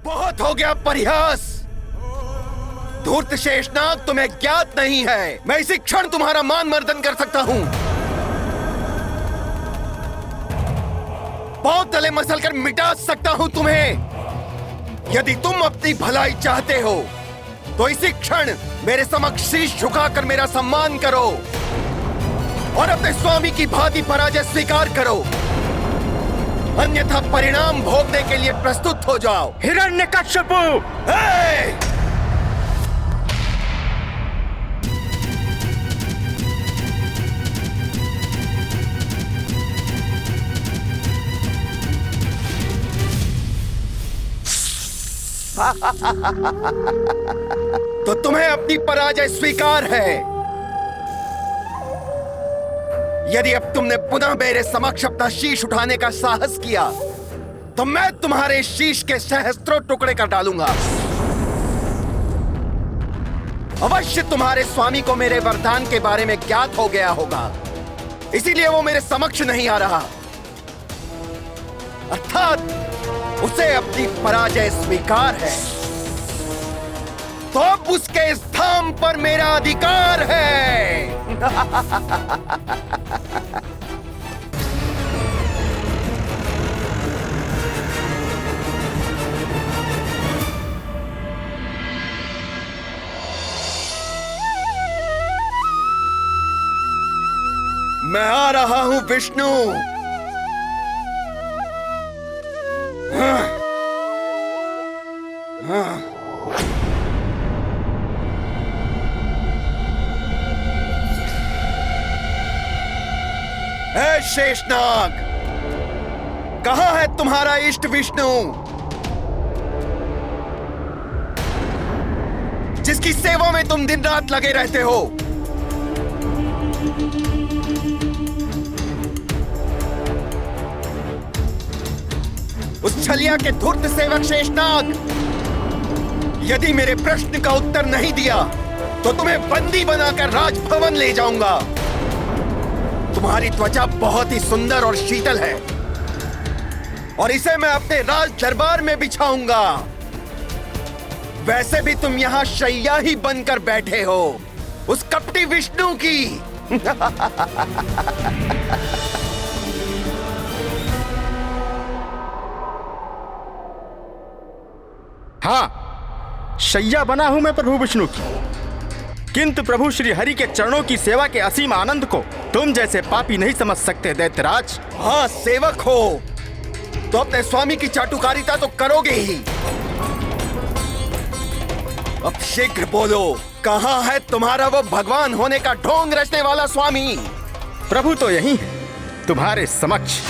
बहुत हो गया परिहास। धूर्त शेषनाग तुम्हें ज्ञात नहीं है, मैं इसी क्षण तुम्हारा मान मर्दन कर सकता हूं। बहुत तले मसल कर मिटा सकता हूं तुम्हें। यदि तुम अपनी भलाई चाहते हो तो इसी क्षण मेरे समक्ष शीश झुकाकर मेरा सम्मान करो और अपने स्वामी की भांति पराजय स्वीकार करो, अन्यथा परिणाम भोगने के लिए प्रस्तुत हो जाओ। हिरण्यकश्यपु! तो तुम्हें अपनी पराजय स्वीकार है। यदि अब तुमने पुनः मेरे समक्ष अपना शीश उठाने का साहस किया तो मैं तुम्हारे शीश के सहस्त्रों टुकड़े कर डालूंगा। अवश्य तुम्हारे स्वामी को मेरे वरदान के बारे में ज्ञात हो गया होगा, इसीलिए वो मेरे समक्ष नहीं आ रहा। अर्थात उसे अपनी पराजय स्वीकार है, तो अब उसके इस धाम पर मेरा अधिकार है। मैं आ रहा हूं विष्णु। हे शेषनाग, कहां है तुम्हारा इष्ट विष्णु, जिसकी सेवा में तुम दिन रात लगे रहते हो? उस छलिया के धूर्त सेवक शेषनाग, यदि मेरे प्रश्न का उत्तर नहीं दिया तो तुम्हें बंदी बनाकर राजभवन ले जाऊंगा। तुम्हारी त्वचा बहुत ही सुंदर और शीतल है और इसे मैं अपने राज दरबार में बिछाऊंगा। वैसे भी तुम यहां शैया ही बनकर बैठे हो उस कपटी विष्णु की। हाँ, शैया बना हूं मैं प्रभु विष्णु की, किंतु प्रभु श्री हरि के चरणों की सेवा के असीम आनंद को तुम जैसे पापी नहीं समझ सकते दैत्यराज। हाँ, सेवक हो तो अपने स्वामी की चाटुकारिता तो करोगे ही। अब शीघ्र बोलो, कहां है तुम्हारा वो भगवान होने का ढोंग रचने वाला स्वामी? प्रभु तो यही है, तुम्हारे समक्ष।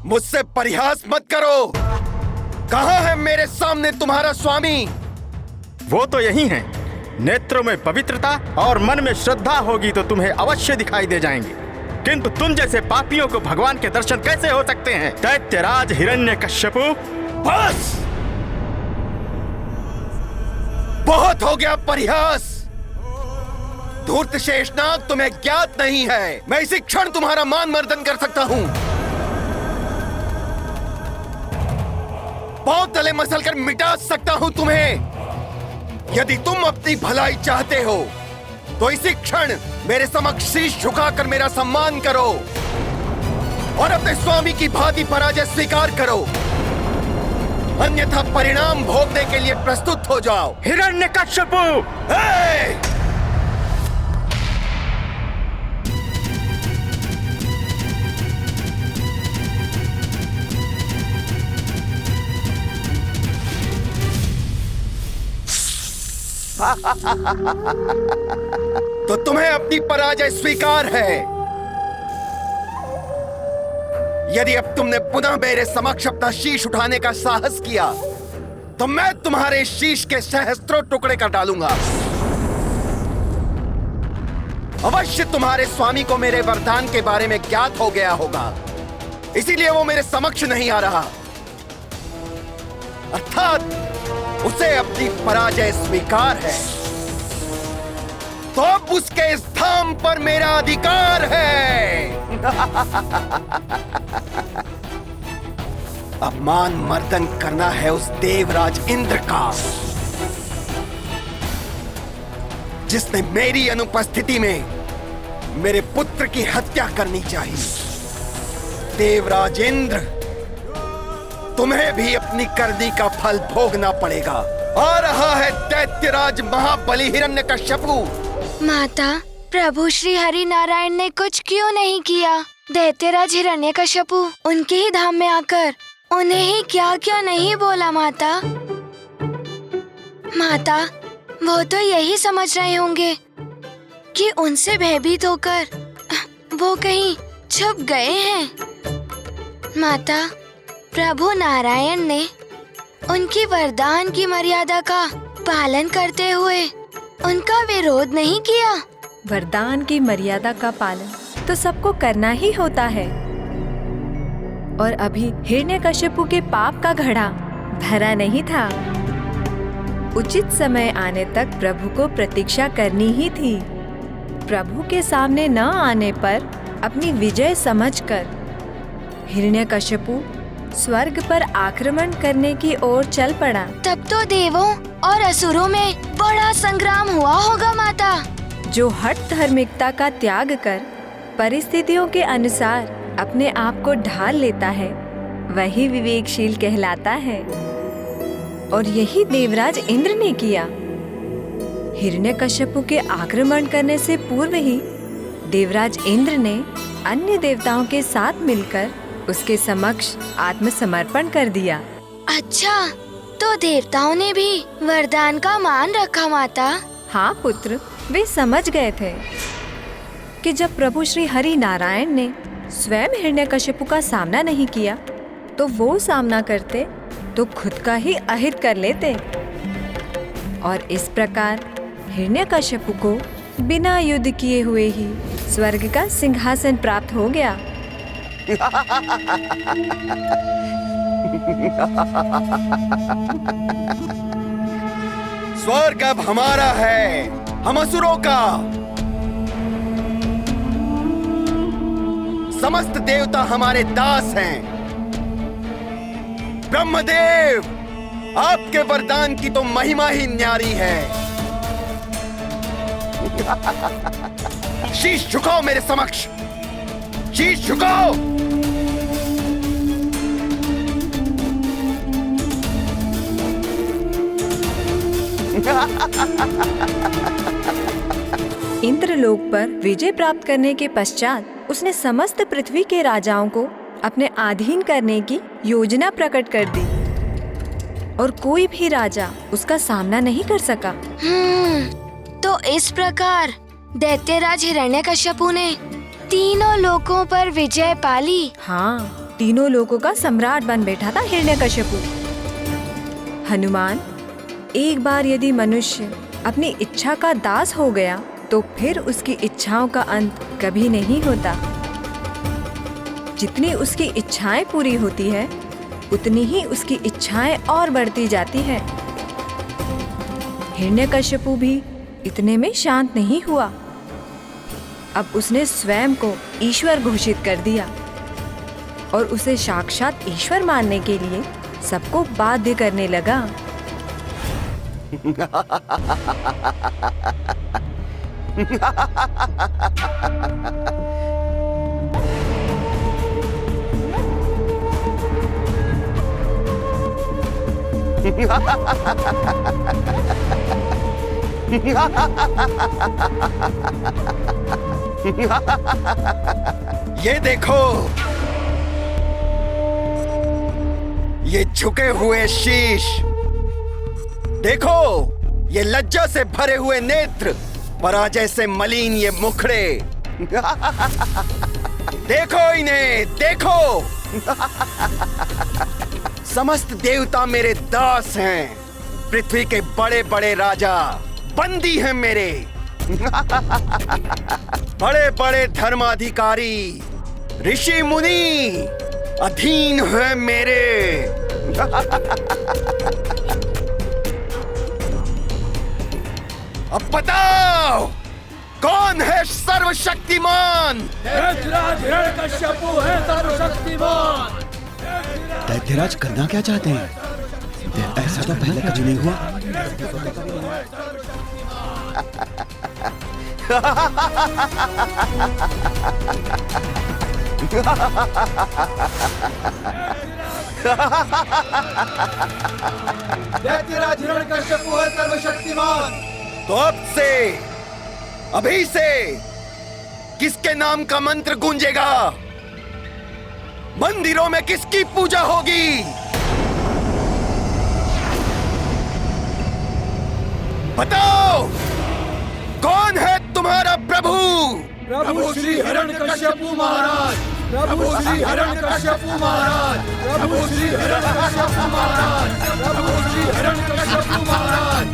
मुझसे परिहास मत करो। कहां है मेरे सामने तुम्हारा स्वामी? वो तो यही है। नेत्रों में पवित्रता और मन में श्रद्धा होगी तो तुम्हें अवश्य दिखाई दे जाएंगे, किंतु तुम जैसे पापियों को भगवान के दर्शन कैसे हो सकते हैं? दैत्यराज हिरण्यकश्यपु! बस, बहुत हो गया परिहास। धूर्त शेषनाग, तुम्हें ज्ञात नहीं है, मैं इसी क्षण तुम्हारा मान मर्दन कर सकता हूं। बहुत तले मसल कर मिटा सकता हूं तुम्हें। यदि तुम अपनी भलाई चाहते हो तो इसी क्षण मेरे समक्ष शीश झुकाकर मेरा सम्मान करो और अपने स्वामी की भांति पराजय स्वीकार करो, अन्यथा परिणाम भोगने के लिए प्रस्तुत हो जाओ। हिरण्यकश्यपु! तो तुम्हें अपनी पराजय स्वीकार है। यदि अब तुमने पुनः मेरे समक्ष अपना शीश उठाने का साहस किया तो मैं तुम्हारे शीश के सहस्त्रों टुकड़े कर डालूंगा। अवश्य तुम्हारे स्वामी को मेरे वरदान के बारे में ज्ञात हो गया होगा, इसीलिए वो मेरे समक्ष नहीं आ रहा। अर्थात उसे अपनी पराजय स्वीकार है, तो अब उसके इस धाम पर मेरा अधिकार है। अपमान मर्दन करना है उस देवराज इंद्र का, जिसने मेरी अनुपस्थिति में मेरे पुत्र की हत्या करनी चाहिए। देवराज इंद्र, तुम्हें भी अपनी करनी का फल भोगना पड़ेगा। आ रहा है दैत्यराज महाबली हिरण्यकश्यपु। माता, प्रभु श्री हरि नारायण ने कुछ क्यों नहीं किया? दैत्यराज हिरण्यकश्यपु उनके ही धाम में आकर उन्हें ही क्या क्या नहीं बोला। माता, वो तो यही समझ रहे होंगे कि उनसे भयभीत होकर वो कहीं छुप गए हैं। माता, प्रभु नारायण ने उनकी वरदान की मर्यादा का पालन करते हुए उनका विरोध नहीं किया। वरदान की मर्यादा का पालन तो सबको करना ही होता है। और अभी हिरण्यकश्यपु के पाप का घड़ा भरा नहीं था। उचित समय आने तक प्रभु को प्रतीक्षा करनी ही थी। प्रभु के सामने न आने पर अपनी विजय समझकर हिरण्यकश्यपु स्वर्ग पर आक्रमण करने की ओर चल पड़ा। तब तो देवों और असुरों में बड़ा संग्राम हुआ होगा। माता, जो हठ धार्मिकता का त्याग कर परिस्थितियों के अनुसार अपने आप को ढाल लेता है, वही विवेकशील कहलाता है। और यही देवराज इंद्र ने किया। हिरण्यकश्यपु के आक्रमण करने से पूर्व ही देवराज इंद्र ने अन्य देवताओं के साथ मिलकर उसके समक्ष आत्मसमर्पण कर दिया। अच्छा, तो देवताओं ने भी वरदान का मान रखा। माता, हाँ पुत्र, वे समझ गए थे कि जब प्रभु श्री हरि नारायण ने स्वयं हिरण्यकश्यपु का सामना नहीं किया, तो वो सामना करते तो खुद का ही अहित कर लेते। और इस प्रकार हिरण्यकश्यपु को बिना युद्ध किए हुए ही स्वर्ग का सिंहासन प्राप्त हो गया। स्वर्ग अब हमारा है, हम असुरों का। समस्त देवता हमारे दास हैं। ब्रह्मदेव, आपके वरदान की तो महिमा ही न्यारी है। शीश झुकाओ मेरे समक्ष, शीश झुकाओ। इंद्रलोक पर विजय प्राप्त करने के पश्चात उसने समस्त पृथ्वी के राजाओं को अपने अधीन करने की योजना प्रकट कर दी और कोई भी राजा उसका सामना नहीं कर सका। तो इस प्रकार दैत्यराज हिरण्यकश्यपु ने तीनों लोकों पर विजय पाली। हाँ, तीनों लोकों का सम्राट बन बैठा था हिरण्यकश्यपु। हनुमान, एक बार यदि मनुष्य अपनी इच्छा का दास हो गया तो फिर उसकी इच्छाओं का अंत कभी नहीं होता। जितनी उसकी इच्छाएं पूरी होती है, उतनी ही उसकी इच्छाएं और बढ़ती जाती है। हिरण्यकश्यपु भी इतने में शांत नहीं हुआ। अब उसने स्वयं को ईश्वर घोषित कर दिया और उसे साक्षात ईश्वर मानने के लिए सबको बाध्य करने लगा। ये देखो, ये झुके हुए शीश, देखो ये लज्जा से भरे हुए नेत्र, पराजय से मलिन ये मुखड़े। देखो इन्हें, देखो। समस्त देवता मेरे दास हैं। पृथ्वी के बड़े बड़े राजा बंदी हैं मेरे। बड़े बड़े धर्माधिकारी, ऋषि मुनि अधीन हैं मेरे। अब बताओ, कौन है सर्वशक्तिमान? हिरण्यकश्यपु है सर्वशक्तिमान। दैत्यराज करना क्या चाहते हैं? ऐसा तो पहले कभी नहीं हुआ। दैत्यराज हिरण्यकश्यपु है सर्वशक्तिमान। तो अब से, अभी से किसके नाम का मंत्र गूंजेगा? मंदिरों में किसकी पूजा होगी? बताओ, कौन है तुम्हारा प्रभु? प्रभु श्री हिरण्यकश्यपु महाराज। प्रभु श्री हिरण्यकश्यपु महाराज। प्रभु श्री हिरण्यकश्यपु महाराज। प्रभु श्री हिरण्यकश्यपु महाराज।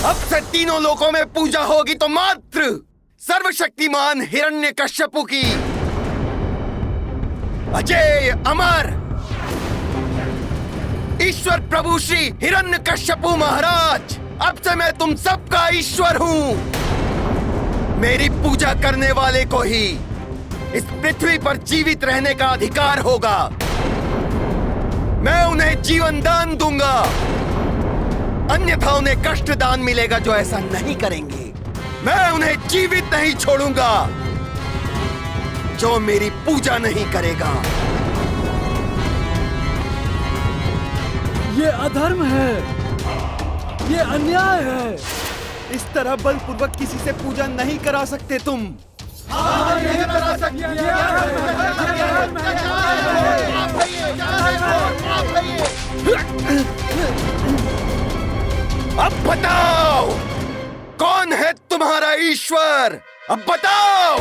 अब से तीनों लोकों में पूजा होगी तो मात्र सर्वशक्तिमान हिरण्यकश्यपु की। अजय अमर ईश्वर प्रभु श्री हिरण्यकश्यपु महाराज, अब से मैं तुम सबका ईश्वर हूँ। मेरी पूजा करने वाले को ही इस पृथ्वी पर जीवित रहने का अधिकार होगा। मैं उन्हें जीवन दान दूंगा, अन्यथा उन्हें कष्ट दान मिलेगा जो ऐसा नहीं करेंगे। मैं उन्हें जीवित नहीं छोड़ूंगा जो मेरी पूजा नहीं करेगा। ये अधर्म है, ये अन्याय है। इस तरह बलपूर्वक किसी से पूजा नहीं करा सकते तुम। नहीं करा सकते। अब बताओ, कौन है तुम्हारा ईश्वर? अब बताओ।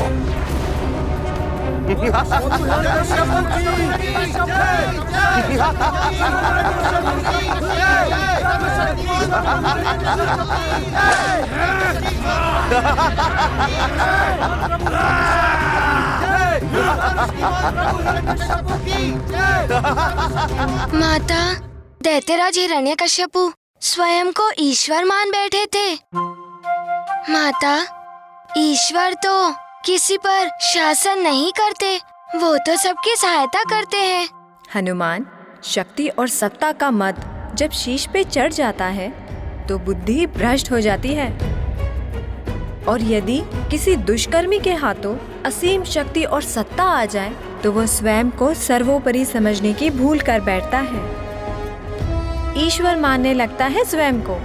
माता, दैत्यराज हिरण्यकश्यपु स्वयं को ईश्वर मान बैठे थे। माता, ईश्वर तो किसी पर शासन नहीं करते, वो तो सबकी सहायता करते हैं। हनुमान, शक्ति और सत्ता का मद जब शीश पे चढ़ जाता है तो बुद्धि भ्रष्ट हो जाती है, और यदि किसी दुष्कर्मी के हाथों असीम शक्ति और सत्ता आ जाए तो वह स्वयं को सर्वोपरि समझने की भूल कर बैठता है, ईश्वर मानने लगता है स्वयं को।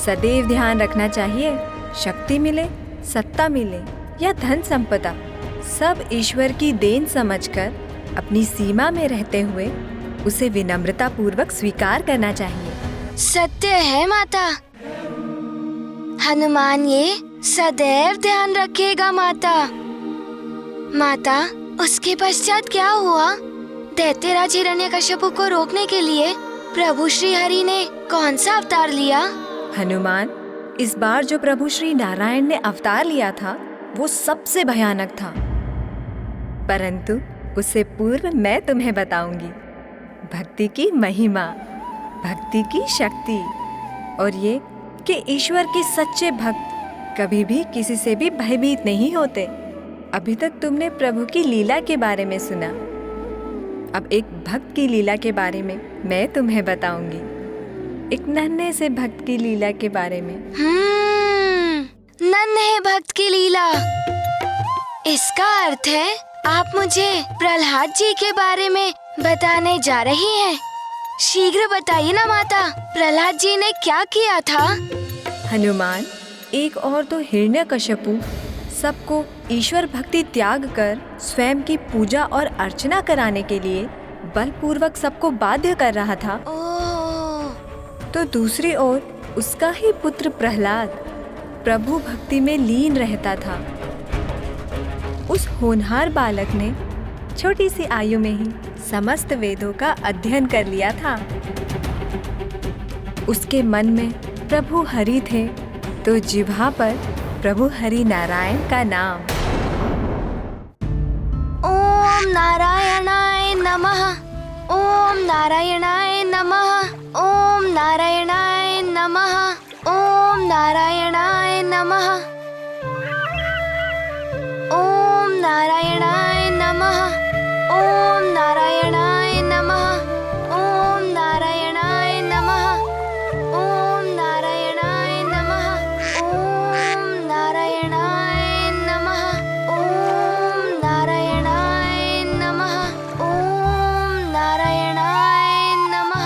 सदैव ध्यान रखना चाहिए, शक्ति मिले, सत्ता मिले या धन संपदा, सब ईश्वर की देन समझकर अपनी सीमा में रहते हुए उसे विनम्रता पूर्वक स्वीकार करना चाहिए। सत्य है माता। हनुमान ये सदैव ध्यान रखेगा माता। माता, उसके पश्चात क्या हुआ? दैत्यराज हिरण्यकश्यपु को रोकने के लिए प्रभु श्री हरि ने कौन सा अवतार लिया? हनुमान, इस बार जो प्रभु श्री नारायण ने अवतार लिया था वो सबसे भयानक था, परंतु उससे पूर्व मैं तुम्हें बताऊंगी भक्ति की महिमा, भक्ति की शक्ति, और ये कि ईश्वर के सच्चे भक्त कभी भी किसी से भी भयभीत नहीं होते। अभी तक तुमने प्रभु की लीला के बारे में सुना, अब एक भक्त की लीला के बारे में मैं तुम्हें बताऊंगी, एक नन्हे से भक्त की लीला के बारे में। नन्हे भक्त की लीला, इसका अर्थ है आप मुझे प्रहलाद जी के बारे में बताने जा रही हैं। शीघ्र बताइए ना माता, प्रहलाद जी ने क्या किया था? हनुमान, एक और तो हिरण्यकश्यपु सबको ईश्वर भक्ति त्याग कर स्वयं की पूजा और अर्चना कराने के लिए बलपूर्वक सबको बाध्य कर रहा था, ओह, तो दूसरी ओर उसका ही पुत्र प्रहलाद प्रभु भक्ति में लीन रहता था। उस होनहार बालक ने छोटी सी आयु में ही समस्त वेदों का अध्ययन कर लिया था। उसके मन में प्रभु हरि थे, तो जिह्वा पर प्रभु हरि नारायण का नाम। ओम नारायणाय नमः, ओम नारायणाय नमः, ओम नारायणाय नमः, ओम नारायणाय नमः, ओम नारायणाय नमः, ओम नारायणाय नमः, ओम नारायणाय नमः, ओम नारायणाय नमः, ओम नारायणाय नमः, ओम नारायणाय नमः, ओम नारायणाय नमः।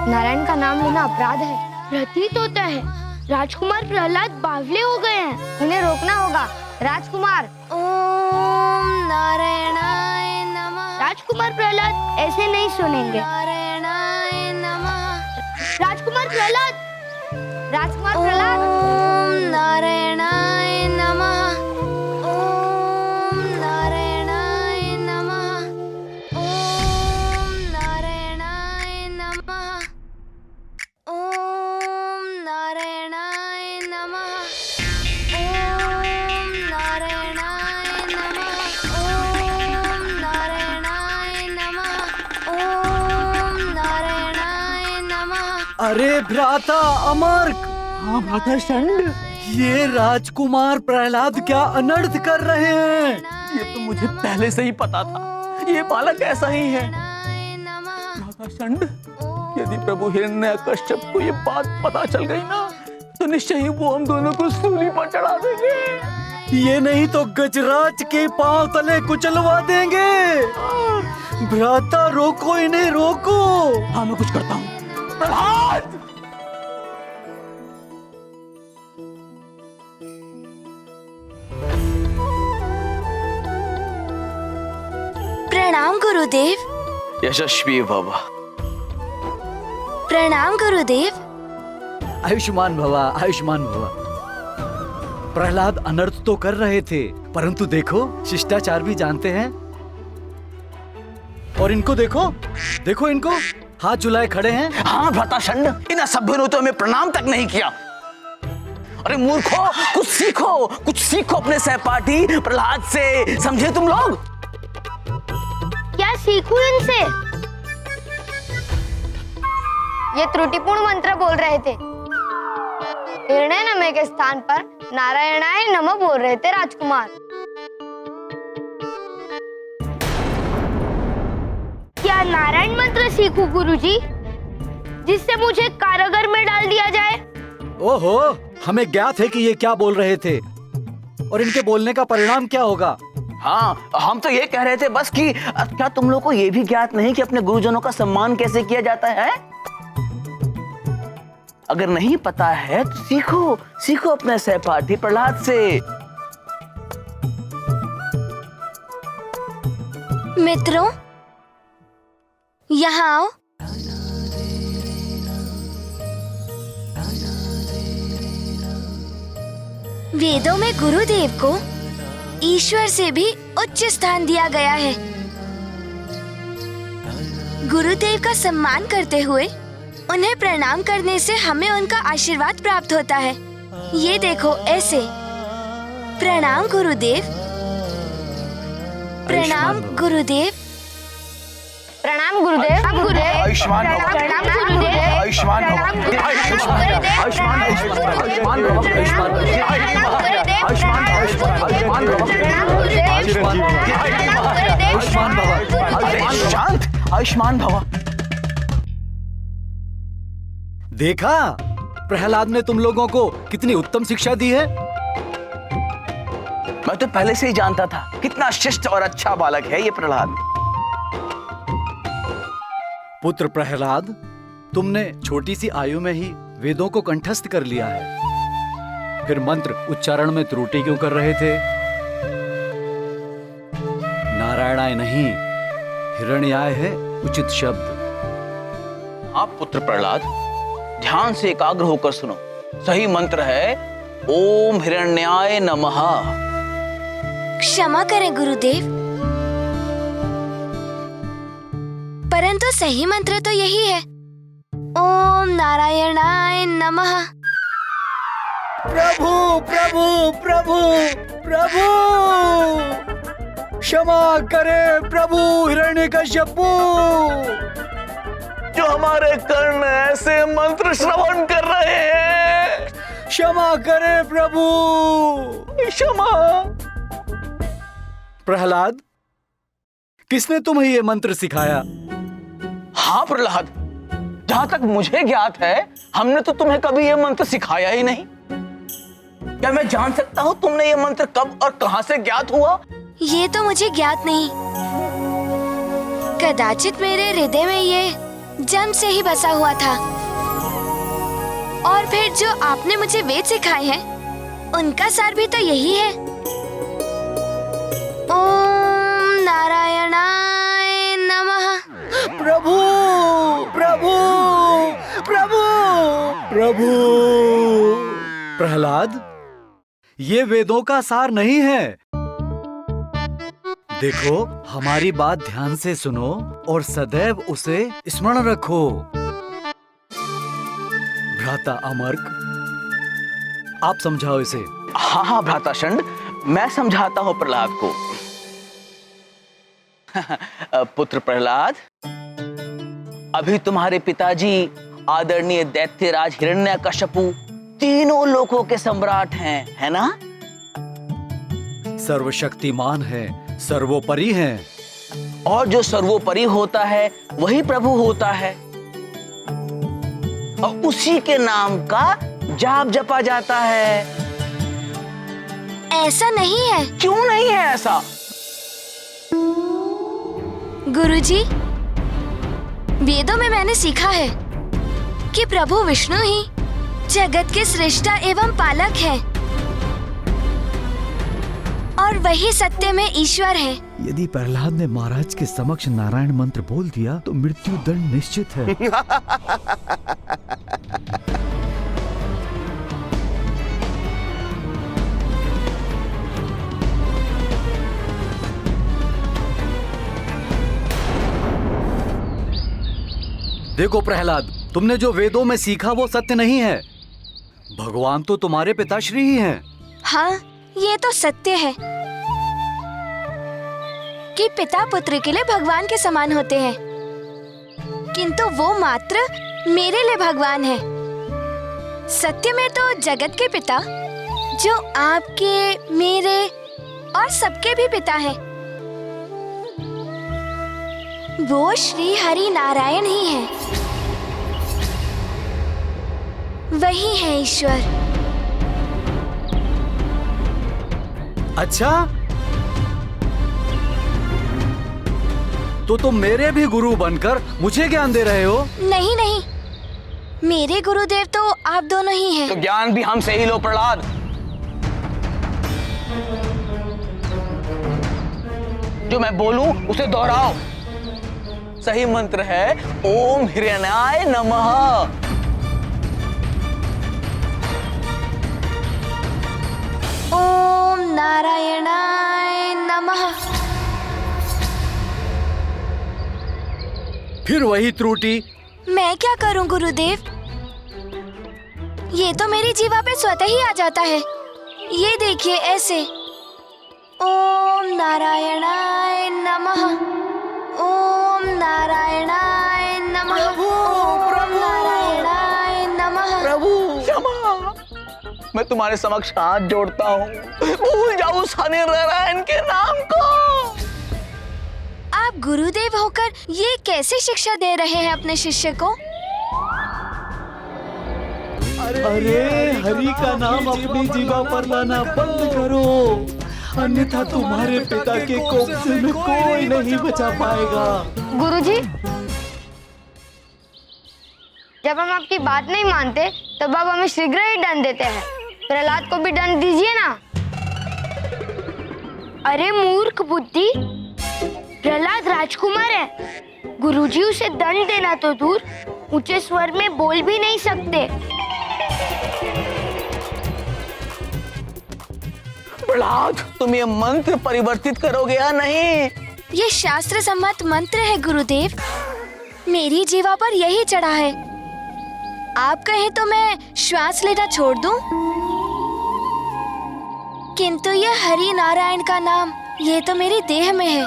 नारायण का नाम लेना अपराध है। प्रतीत होता है राजकुमार प्रहलाद बावले हो गए हैं, उन्हें रोकना होगा। राजकुमार, ओम नारायणाय नमः। राजकुमार प्रहलाद ऐसे नहीं सुनेंगे। नारायणाय नमः। राजकुमार प्रहलाद, राजकुमार प्रहलाद, ओम नारायणाय नमः, ओम नारायणाय नमः, ओम नारायणाय नमः, ओम नारायणाय नमः, ओम नारायणाय नमः, ओम नारायणाय नमः, ओम नारायणाय नमः। अरे भ्राता अमर्क, हाँ भ्राता षंड, ये राजकुमार प्रहलाद क्या अनर्थ कर रहे हैं। ये तो मुझे पहले से ही पता था, ये बालक ऐसा ही है। भ्राता षंड, यदि प्रभु हिरण्यकश्यप को ये बात पता चल गई ना, तो निश्चय ही वो हम दोनों को सूली पर चढ़ा देंगे। ये नहीं तो गजराज के पांव तले कुचलवा देंगे। भ्राता रोको इन्हें, रोको। हाँ मैं कुछ करता हूँ। प्रहलाद! प्रणाम गुरुदेव। यशस्वी बाबा। प्रणाम गुरुदेव। आयुष्मान भवा, आयुष्मान भवा। प्रहलाद अनर्थ तो कर रहे थे, परंतु देखो शिष्टाचार भी जानते हैं। और इनको देखो, देखो इनको, हाथ झुलाए खड़े हैं। हाँ भ्राता षंड, इन असभ्यों ने तो हमें प्रणाम तक नहीं किया। अरे मूर्खों, कुछ सीखो, कुछ सीखो अपने सहपाठी प्रहलाद से, समझे तुम लोग? क्या सीखूं इनसे? ये त्रुटिपूर्ण मंत्र बोल रहे थे। हिरण्य नमः के स्थान पर नारायणाय नमः बोल रहे थे राजकुमार। क्या नारायण मंत्र सीखूं गुरुजी, जिससे मुझे कारागार में डाल दिया जाए? ओहो, हमें ज्ञात है कि ये क्या बोल रहे थे और इनके बोलने का परिणाम क्या होगा। हाँ, हम तो ये कह रहे थे बस कि क्या तुम लोग को ये भी ज्ञात नहीं कि अपने गुरुजनों का सम्मान कैसे किया जाता है? अगर नहीं पता है तो सीखो, सीखो अपने सहपाठी प्रहलाद से। मित्रों, यहाँ आओ। वेदों में गुरुदेव को ईश्वर से भी उच्च स्थान दिया गया है। गुरुदेव का सम्मान करते हुए उन्हें प्रणाम करने से हमें उनका आशीर्वाद प्राप्त होता है। ये देखो ऐसे। प्रणाम गुरुदेव। प्रणाम गुरुदेव। प्रणाम गुरुदेव। प्रणाम गुरुदेव। आयुष्मान भव। प्रणाम गुरुदेव। आयुष्मान भव। आयुष्मान आयुष्मान आयुष्मान भव। आयुष्मान आयुष्मान शांत, आयुष्मान भव। देखा, प्रहलाद ने तुम लोगों को कितनी उत्तम शिक्षा दी है। मैं तो पहले से ही जानता था कितना शिष्ट और अच्छा बालक है ये प्रहलाद। पुत्र प्रहलाद, तुमने छोटी सी आयु में ही वेदों को कंठस्थ कर लिया है। फिर मंत्र उच्चारण में त्रुटि क्यों कर रहे थे? नारायणाय नहीं, हिरण्याय है उचित शब्द। आप पुत्र प्रहलाद ध्यान से एकाग्र होकर सुनो। सही मंत्र है ओम हिरण्याय नमः। क्षमा करें गुरुदेव, परंतु सही मंत्र तो यही है, ओम नारायणाय नमः। प्रभु प्रभु प्रभु प्रभु, क्षमा करे प्रभु हिरण्यकश्यपु। जो हमारे कर्ण ऐसे मंत्र श्रवण कर रहे हैं, क्षमा करे प्रभु, क्षमा। प्रहलाद, किसने तुम्हें ये मंत्र सिखाया? हाँ प्रहलाद, जहां तक मुझे ज्ञात है हमने तो तुम्हें कभी ये मंत्र सिखाया ही नहीं। क्या मैं जान सकता हूँ तुमने ये मंत्र कब और कहां से ज्ञात हुआ? ये तो मुझे ज्ञात नहीं, कदाचित मेरे हृदय में ये जन्म से ही बसा हुआ था। और फिर जो आपने मुझे वेद सिखाए हैं, उनका सार भी तो यही है, ओम नारायणाय नमः। प्रभु प्रभु प्रभु प्रभु। प्रहलाद, ये वेदों का सार नहीं है। देखो, हमारी बात ध्यान से सुनो और सदैव उसे स्मरण रखो। भ्राता अमर्क, आप समझाओ इसे। हाँ हाँ भ्राता शंड, मैं समझाता हूँ प्रहलाद को। पुत्र प्रहलाद, अभी तुम्हारे पिताजी आदरणीय दैत्यराज हिरण्यकश्यपु तीनों लोकों के सम्राट हैं, है ना? सर्वशक्तिमान है, सर्वोपरि है। और जो सर्वोपरि होता है वही प्रभु होता है, और उसी के नाम का जाप जपा जाता है। ऐसा नहीं है। क्यों नहीं है ऐसा? गुरुजी, वेदों में मैंने सीखा है कि प्रभु विष्णु ही जगत के सृष्टा एवं पालक है, और वही सत्य में ईश्वर है। यदि प्रहलाद ने महाराज के समक्ष नारायण मंत्र बोल दिया तो मृत्यु दंड निश्चित है। देखो प्रहलाद, तुमने जो वेदों में सीखा वो सत्य नहीं है। भगवान तो तुम्हारे पिताश्री ही हैं। हाँ, ये तो सत्य है कि पिता पुत्र के लिए भगवान के समान होते हैं, किंतु वो मात्र मेरे लिए भगवान है। सत्य में तो जगत के पिता, जो आपके, मेरे और सबके भी पिता हैं, वो श्री हरि नारायण ही है। वही है ईश्वर। अच्छा, तो तुम मेरे भी गुरु बनकर मुझे ज्ञान दे रहे हो? नहीं नहीं, मेरे गुरुदेव तो आप दोनों ही हैं। तो ज्ञान भी हमसे ही लो प्रहलाद। जो मैं बोलूं उसे दोहराओ। सही मंत्र है ओम हिरण्याय नमः। ओम नारायणाय नमः। फिर वही त्रुटि। मैं क्या करूं गुरुदेव, ये तो मेरी जीवा पे स्वतः ही आ जाता है। ये देखिए ऐसे, ओम नारायणाय नमः, ओम नारायणाय नमः, ओम नारायणाय नमः। प्रभु क्षमा, मैं तुम्हारे समक्ष हाथ जोड़ता हूँ, भूल जाओ उस हरि नारायण के नाम को। आप गुरुदेव होकर ये कैसे शिक्षा दे रहे हैं अपने शिष्य को? अरे हरि का नाम अपनी जीवा पर लाना बंद करो, अन्यथा तुम्हारे पिता के कोप से में कोई नहीं बचा पाएगा। गुरुजी, जब हम आपकी बात नहीं मानते तब आप हमें शीघ्र ही दंड देते हैं। प्रहलाद को भी दंड दीजिए ना। अरे मूर्ख बुद्धि, राजकुमार है। गुरुजी उसे दंड देना तो दूर, ऊंचे स्वर में बोल भी नहीं सकते। प्रहलाद, तुम ये मंत्र परिवर्तित करोगे या नहीं? ये शास्त्र सम्मत मंत्र है गुरुदेव। मेरी जीवा पर यही चढ़ा है। आप कहें तो मैं श्वास लेना छोड़ दूं? किंतु ये हरि नारायण का नाम, ये तो मेरी देह में है,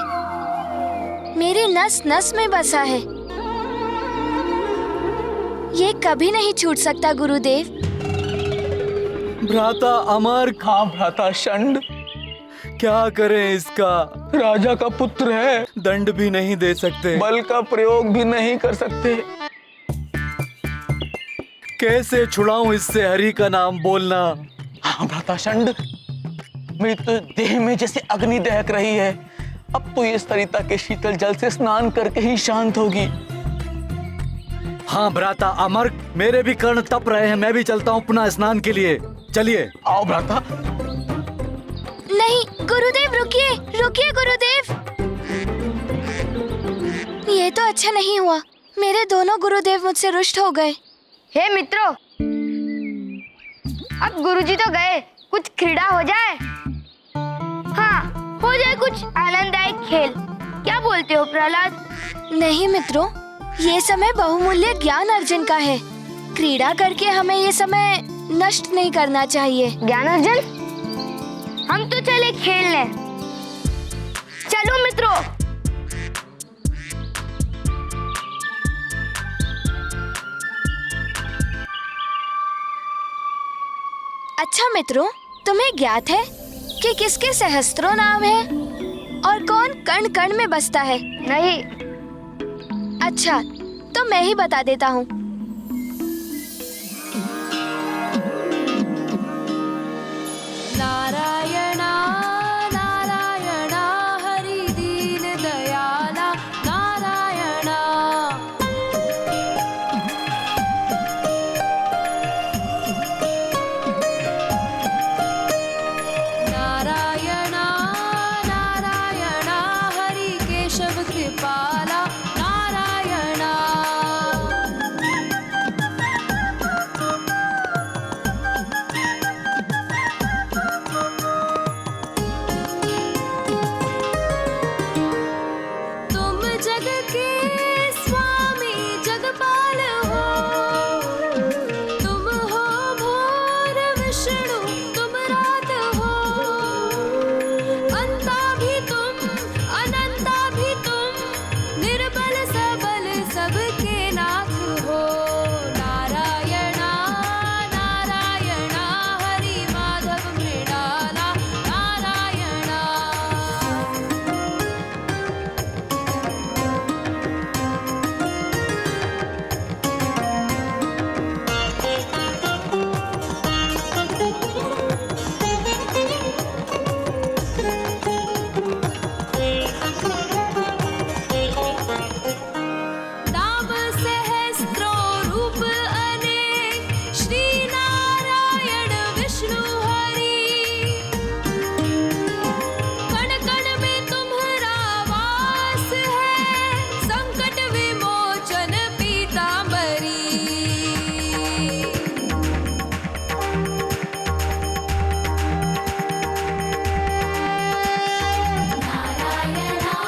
मेरी नस नस में बसा है। ये कभी नहीं छूट सकता गुरुदेव। भ्राता अमर, हाँ भ्राता षंड, क्या करें इसका? राजा का पुत्र है, दंड भी नहीं दे सकते, बल का प्रयोग भी नहीं कर सकते। कैसे छुड़ाऊं इससे हरि का नाम बोलना? हाँ भ्राता षंड, मेरी तो देह में जैसे अग्नि दहक रही है। अब तो ये सरिता के शीतल जल से स्नान करके ही शांत होगी। हाँ भ्राता अमर, मेरे भी कर्ण तप रहे हैं। मैं भी चलता हूँ पुनः स्नान के लिए। चलिए। आओ भ्राता। नहीं गुरुदेव, रुकिए रुकिए गुरुदेव। ये तो अच्छा नहीं हुआ। मेरे दोनों गुरुदेव मुझसे रुष्ट हो गए। हे मित्रों, अब गुरुजी तो गए, कुछ क्रीड़ा हो जाए। हाँ, हो जाए कुछ आनंददायक खेल। क्या बोलते हो प्रहलाद? नहीं मित्रों, ये समय बहुमूल्य ज्ञान अर्जन का है। क्रीड़ा करके हमें ये समय नष्ट नहीं करना चाहिए। ज्ञान अर्जन? हम तो चले खेलने। चलो मित्रों। अच्छा मित्रों, तुम्हें ज्ञात है कि किसके सहस्त्रों नाम है और कौन कण कण में बसता है? नहीं। अच्छा, तो मैं ही बता देता हूँ। नारायणा नारायणा हरि दीन दयाला नारायणा। नारायणा नारायणा हरि केशव कृपाला नारायणा। तुम जग के स्वामी जगपाल हो, तुम हो भोर विष्णु तुम रात हो, अंता भी तुम अनंता भी तुम, निर्बल सबल सबके नाथ हो। नारायणा नारायणा हरि माधव मृणाला नारायणा। नाम सहस्त्रो रूप अनेक, श्री नारायण विष्णु हरि। कण कण में तुम्हारा वास है, संकट विमोचन पीतांबरी। नारायणा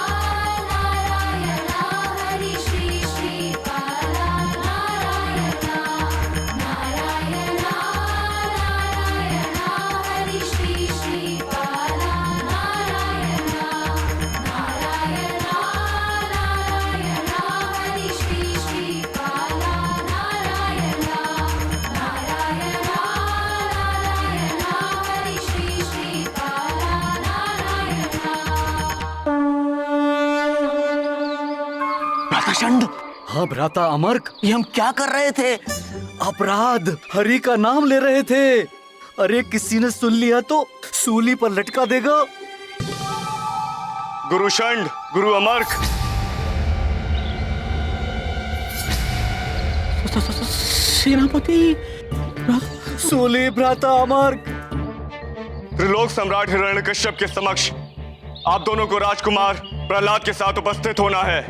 नारायणा हरि श्री श्रीपाला नारायणा। नारायणा नारायणा हरि श्री श्रीपाला नारायणा। नारायणा नारायणा हरि श्री श्रीपाला नारायणा। नारायणा नारायणा हरि श्री श्रीपाला नारायणा। भ्राता षंड, हाँ भ्राता अमर्क, ये हम क्या कर रहे थे? अपराध, हरि का नाम ले रहे थे। अरे किसी ने सुन लिया तो सूली पर लटका देगा। गुरु षंड, गुरु अमर्क, सेनापति सूली भ्राता अमर्क। त्रिलोक सम्राट हिरण्यकश्यप के समक्ष आप दोनों को राजकुमार प्रहलाद के साथ उपस्थित होना है।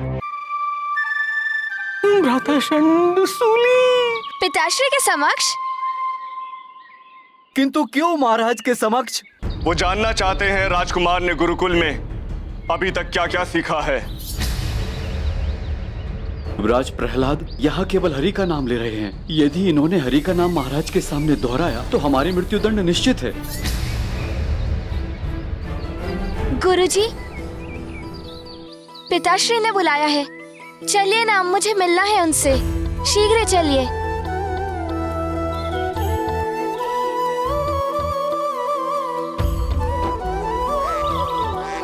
भ्राता षंड सूली। पिताश्री के समक्ष? किंतु क्यों महाराज के समक्ष? वो जानना चाहते हैं राजकुमार ने गुरुकुल में अभी तक क्या क्या सीखा है। राज प्रहलाद यहाँ केवल हरि का नाम ले रहे हैं। यदि इन्होंने हरि का नाम महाराज के सामने दोहराया तो हमारी मृत्युदंड निश्चित है। गुरुजी, पिताश्री ने बुलाया है। चलिए ना, मुझे मिलना है उनसे। शीघ्र चलिए।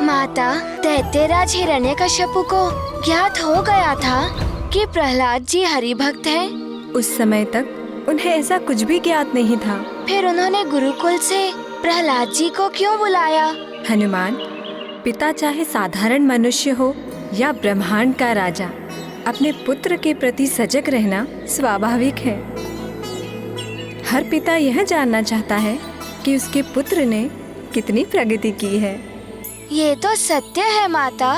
माता, दैत्यराज हिरण्यकश्यपु को ज्ञात हो गया था कि प्रहलाद जी हरि भक्त हैं। उस समय तक उन्हें ऐसा कुछ भी ज्ञात नहीं था। फिर उन्होंने गुरुकुल से प्रहलाद जी को क्यों बुलाया? हनुमान, पिता चाहे साधारण मनुष्य हो या ब्रह्मांड का राजा, अपने पुत्र के प्रति सजग रहना स्वाभाविक है। हर पिता यह जानना चाहता है कि उसके पुत्र ने कितनी प्रगति की है। ये तो सत्य है माता,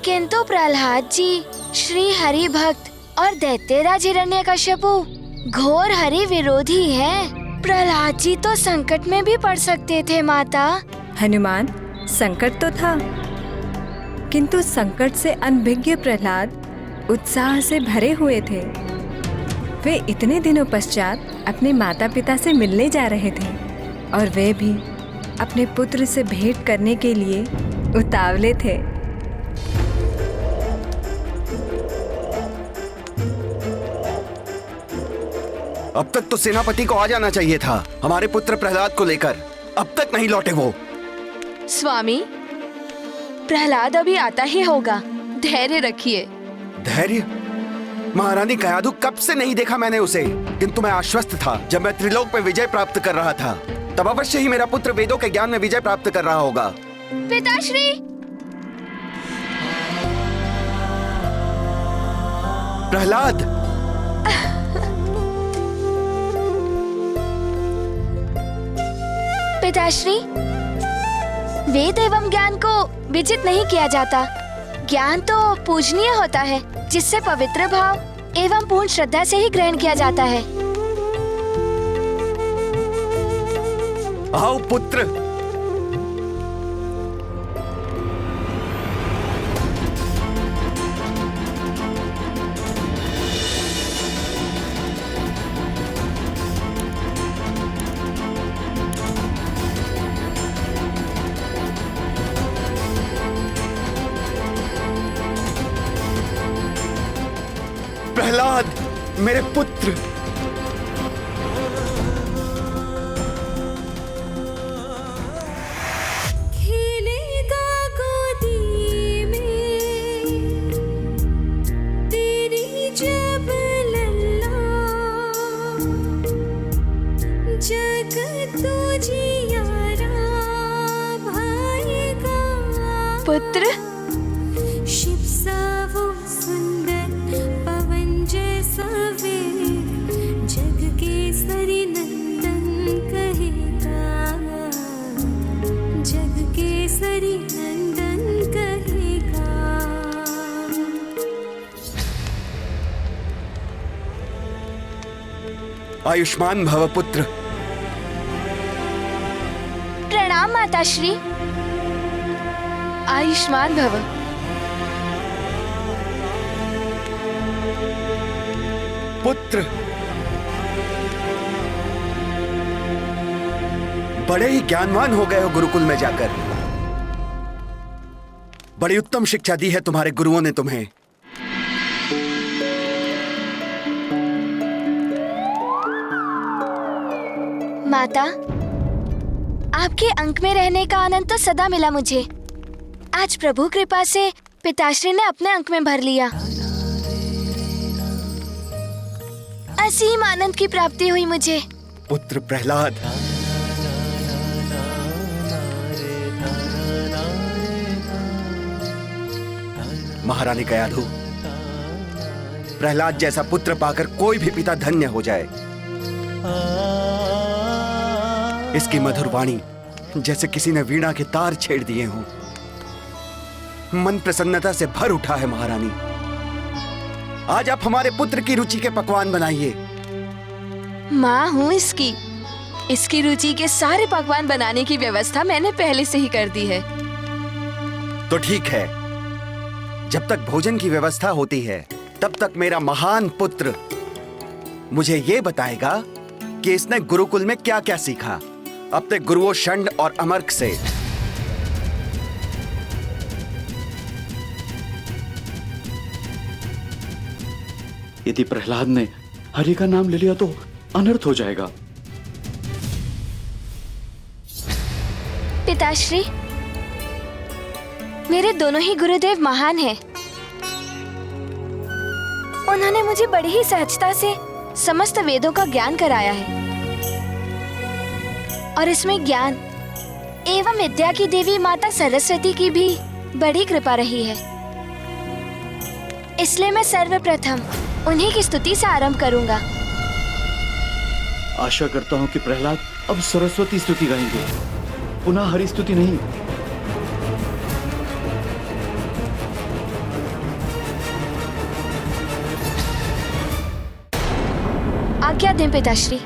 किंतु प्रहलाद जी श्री हरि भक्त और दैत्यराज हिरण्यकश्यपु घोर हरि विरोधी हैं। प्रहलाद जी तो संकट में भी पड़ सकते थे माता। हनुमान, संकट तो था, किंतु संकट से अनभिज्ञ प्रहलाद उत्साह से भरे हुए थे। वे इतने दिनों पश्चात अपने माता पिता से मिलने जा रहे थे और वे भी अपने पुत्र से भेंट करने के लिए उतावले थे। अब तक तो सेनापति को आ जाना चाहिए था हमारे पुत्र प्रहलाद को लेकर। अब तक नहीं लौटे वो। स्वामी, प्रहलाद अभी आता ही होगा, धैर्य रखिए। धैर्य? महारानी कयाधु कब से नहीं देखा मैंने उसे, किंतु मैं आश्वस्त था जब मैं त्रिलोक पे विजय प्राप्त कर रहा था। तब अवश्य ही मेरा पुत्र वेदों के ज्ञान में विजय प्राप्त कर रहा होगा। पिताश्री! प्रहलाद! पिताश्री, वेद एवं ज्ञान को विजित नहीं किया जाता। ज्ञान तो पूजनीय होता है, जिससे पवित्र भाव एवं पूर्ण श्रद्धा से ही ग्रहण किया जाता है। आओ पुत्र। प्रहलाद, मेरे पुत्र। पुत्र, जग के सरी नंदन कहेगा, जग के सरी नंदन कहेगा। आयुष्मान भव पुत्र। प्रणाम माताश्री। आयुष्मान भव। पुत्र, बड़े ही ज्ञानवान हो गए हो गुरुकुल में जाकर। बड़ी उत्तम शिक्षा दी है तुम्हारे गुरुओं ने तुम्हें। माता, आपके अंक में रहने का आनंद तो सदा मिला मुझे। आज प्रभु कृपा से पिताश्री ने अपने अंक में भर लिया। असीम आनंद की प्राप्ति हुई मुझे। पुत्र प्रहलाद, महारानी कयाधु, प्रहलाद जैसा पुत्र पाकर कोई भी पिता धन्य हो जाए। इसकी मधुर वाणी जैसे किसी ने वीणा के तार छेड़ दिए हों। मन प्रसन्नता से भर उठा है महारानी। आज आप हमारे पुत्र की रुचि के पकवान बनाइए। माँ हूँ इसकी रुचि के सारे पकवान बनाने की व्यवस्था मैंने पहले से ही कर दी है। तो ठीक है, जब तक भोजन की व्यवस्था होती है तब तक मेरा महान पुत्र मुझे ये बताएगा कि इसने गुरुकुल में क्या क्या सीखा अपने गुरुओं षंड और अमर्क से। यदि प्रहलाद ने हरि का नाम ले लिया तो अनर्थ हो जाएगा। पिताश्री, मेरे दोनों ही गुरुदेव महान हैं। उन्होंने मुझे बड़ी ही सहजता से समस्त वेदों का ज्ञान कराया है और इसमें ज्ञान एवं विद्या की देवी माता सरस्वती की भी बड़ी कृपा रही है। इसलिए मैं सर्वप्रथम उन्हीं की स्तुति से आरंभ करूंगा। आशा करता हूं कि प्रहलाद अब सरस्वती स्तुति गाएंगे, पुनः हरि स्तुति नहीं। आज्ञा दें पिताश्री।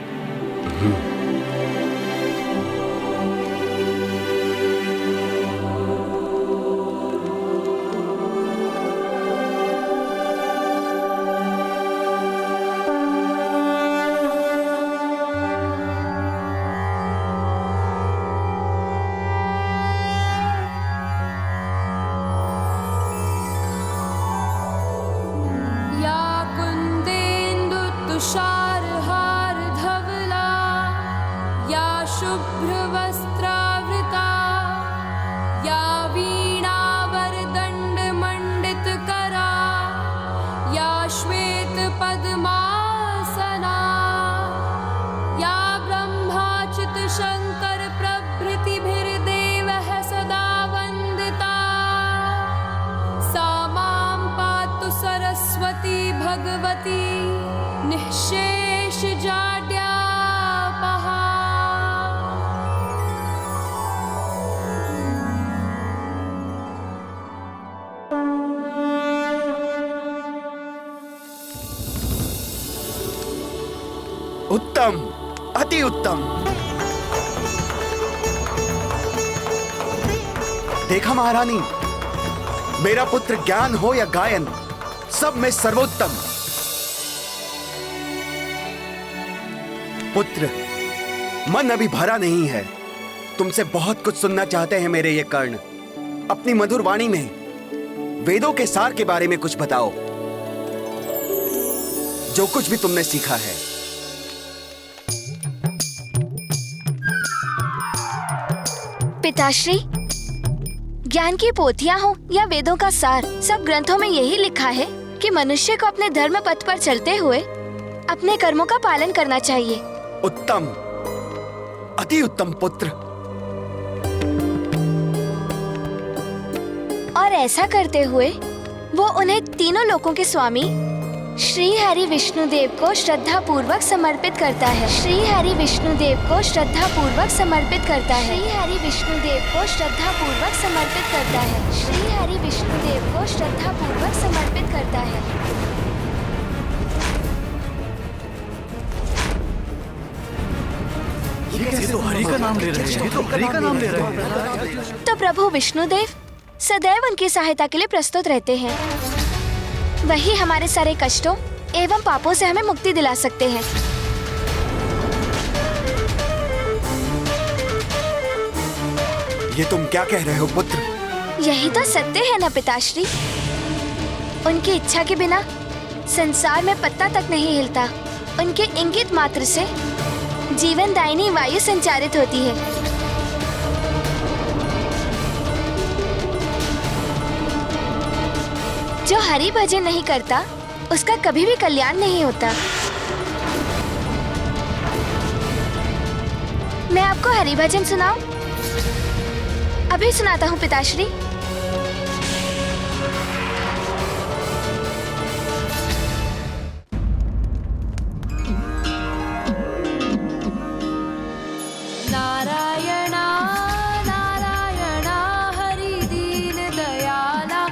शुभ्रवस्त्रावृता या वीणावरदण्डमण्डितकरा या श्वेतपद्मासना या ब्रह्माच्युतशङ्करप्रभृतिभिर्देवः सदा वन्दिता सा मां पातु सरस्वती भगवती निःशेषजाड्यापहा। उत्तम, अति उत्तम। देखा महारानी, मेरा पुत्र ज्ञान हो या गायन, सब में सर्वोत्तम। पुत्र, मन अभी भरा नहीं है। तुमसे बहुत कुछ सुनना चाहते हैं मेरे ये कर्ण। अपनी मधुर वाणी में वेदों के सार के बारे में कुछ बताओ, जो कुछ भी तुमने सीखा है। पिताश्री, ज्ञान की पोथियां हो या वेदों का सार, सब ग्रंथों में यही लिखा है कि मनुष्य को अपने धर्म पथ पर चलते हुए अपने कर्मों का पालन करना चाहिए। उत्तम, अति उत्तम पुत्र। और ऐसा करते हुए वो उन्हें तीनों लोकों के स्वामी श्री हरि विष्णुदेव को श्रद्धा पूर्वक समर्पित करता है। श्री हरि विष्णुदेव को श्रद्धा पूर्वक समर्पित करता है। श्री हरि विष्णुदेव को श्रद्धा पूर्वक समर्पित करता है। श्री हरि विष्णुदेव को श्रद्धा पूर्वक समर्पित करता है। ये तो हरि का नाम ले रहे हैं, तो हरि का नाम ले रहे हैं। तो प्रभु विष्णुदेव सदैव उनकी सहायता के लिए प्रस्तुत रहते हैं। वही हमारे सारे कष्टों एवं पापों से हमें मुक्ति दिला सकते हैं। ये तुम क्या कह रहे हो पुत्र? यही तो सत्य है ना पिताश्री। उनकी इच्छा के बिना संसार में पत्ता तक नहीं हिलता। उनके इंगित मात्र से जीवनदायिनी वायु संचारित होती है। जो हरि भजन नहीं करता उसका कभी भी कल्याण नहीं होता। मैं आपको हरि भजन सुनाऊं? अभी सुनाता हूँ पिताश्री। नारायणा नारायणा हरि दीन दयाला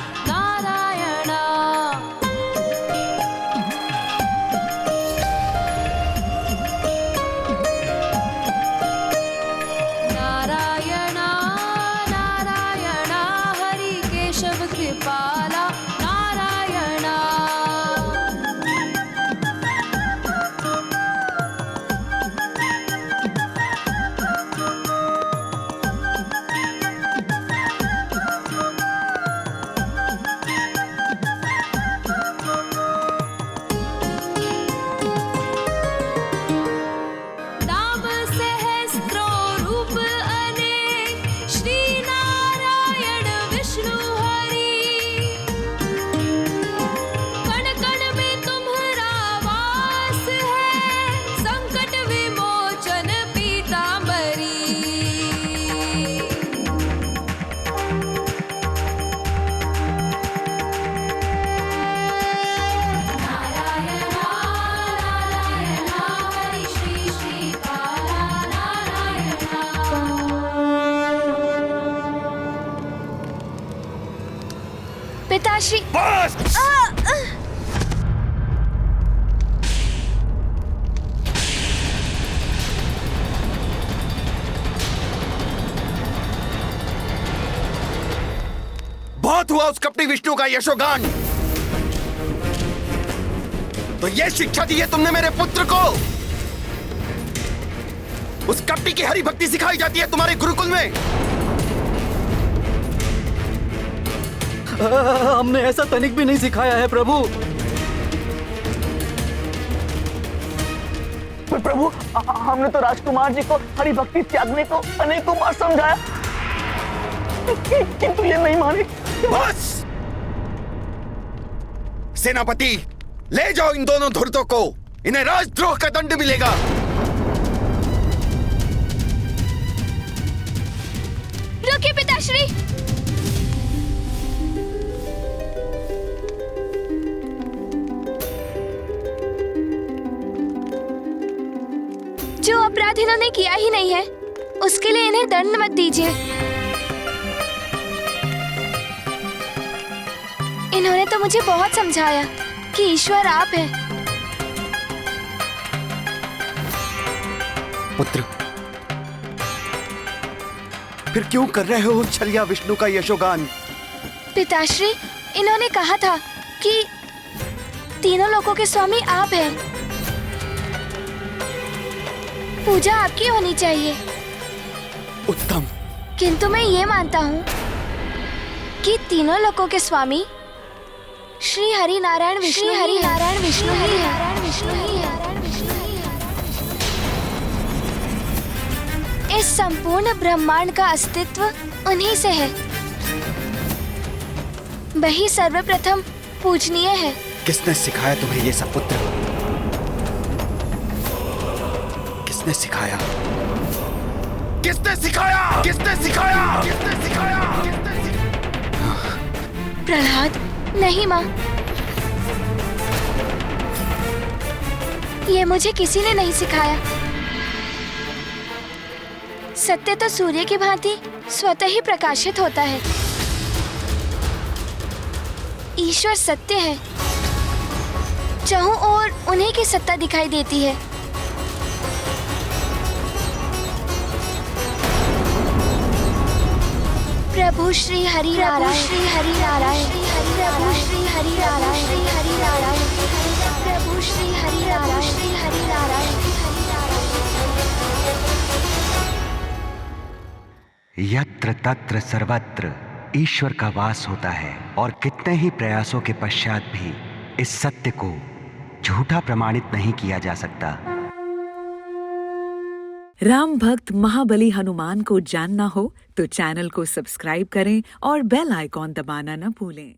पिताश्री। बस! बहुत हुआ उस कपटी विष्णु का यशोगान। तो ये शिक्षा दी है तुमने मेरे पुत्र को? उस कपटी की हरि भक्ति सिखाई जाती है तुम्हारे गुरुकुल में? हमने ऐसा तनिक भी नहीं सिखाया है प्रभु। पर प्रभु, हमने तो राजकुमार जी को हरि भक्ति त्यागने को अनेकों बार समझाया, किंतु ये नहीं माने। बस! सेनापति, ले जाओ इन दोनों धूर्तों को। इन्हें राजद्रोह का दंड मिलेगा। रुकिए पिताश्री। जो अपराध इन्होंने किया ही नहीं है, उसके लिए इन्हें दंड मत दीजिए। इन्होंने तो मुझे बहुत समझाया कि ईश्वर आप हैं। पुत्र, फिर क्यों कर रहे हो छलिया विष्णु का यशोगान? पिताश्री, इन्होंने कहा था कि तीनों लोगों के स्वामी आप हैं। पूजा आपकी होनी चाहिए। उत्तम। किंतु मैं ये मानता हूँ कि तीनों लोगों के स्वामी श्री हरि नारायण विष्णु ही है। इस संपूर्ण ब्रह्मांड का अस्तित्व उन्हीं से है। वही सर्वप्रथम पूजनीय है। किसने सिखाया तुम्हें ये सब पुत्र? किसने सिखाया? किसने सिखाया? किसने सिखाया? किसने सिखाया? प्रहलाद, नहीं माँ, ये मुझे किसी ने नहीं सिखाया। सत्य तो सूर्य की भांति स्वतः ही प्रकाशित होता है। ईश्वर सत्य है, चाहूं और उन्हीं की सत्ता दिखाई देती है। प्रभु श्री हरि नारायण, श्री हरि नारायण, प्रभु श्री हरि नारायण, श्री हरि नारायण, प्रभु श्री हरि नारायण, श्री हरि नारायण। यत्र तत्र सर्वत्र ईश्वर का वास होता है और कितने ही प्रयासों के पश्चात भी इस सत्य को झूठा प्रमाणित नहीं किया जा सकता। राम भक्त महाबली हनुमान को जानना हो तो चैनल को सब्सक्राइब करें और बेल आइकॉन दबाना न भूलें।